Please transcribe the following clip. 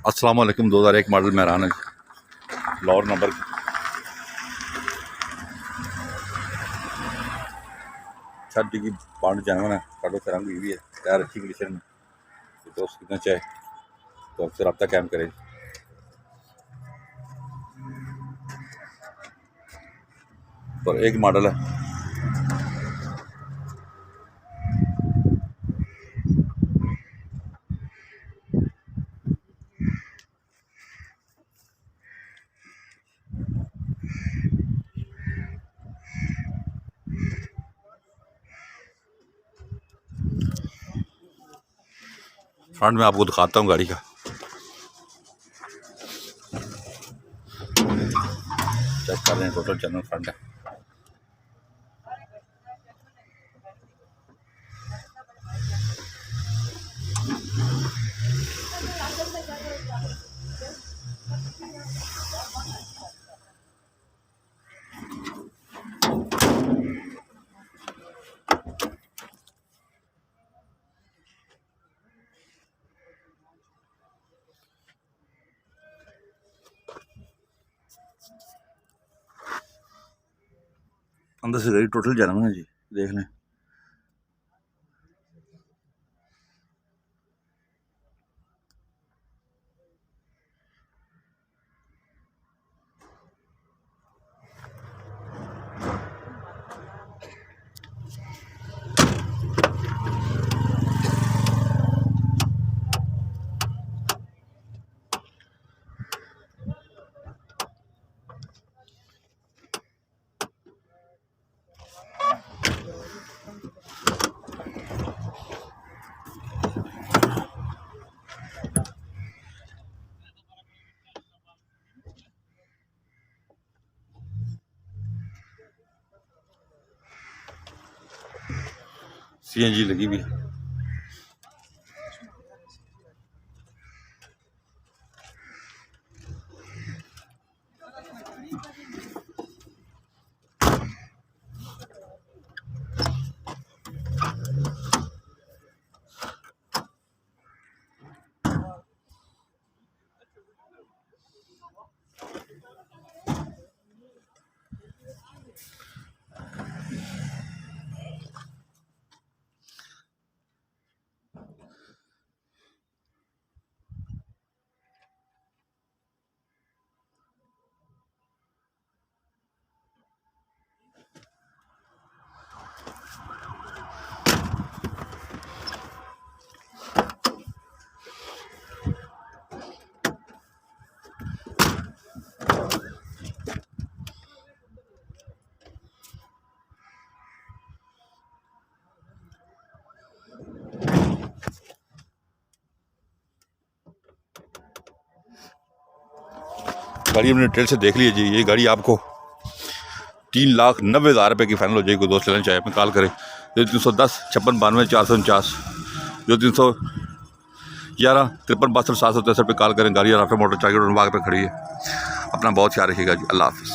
अस्सलाम वालेकुम। 2001 मॉडल मेहरान है, लाहौर नंबर। छत की पाउंड जानवर है, काटो से रंग भी है, टायर अच्छी कंडीशन में। तो दोस्त कितना चाहे तो आपसे रब्ता कायम करें। और एक मॉडल है, फ्रंट में आपको दिखाता हूँ गाड़ी का। चेक कर रहे हैं, टोटल जनरल फ्रंट है। अंदर से गाड़ी टोटल जनरल है जी, देख लें। CNG लगी हुई है। गाड़ी अपने डिटेल से देख लीजिए। ये गाड़ी आपको 3,90,000 रुपये की फाइनल हो जाएगी। दोस्त लेना चाहे अपने कॉल करें 0310 56 92 449, 0311 53 62 763 पे कॉल करें। गाड़ी राफे मोटर चार्जर बाग पे खड़ी है। अपना बहुत ख्याल रखिएगा जी। अल्लाह हाफिज़।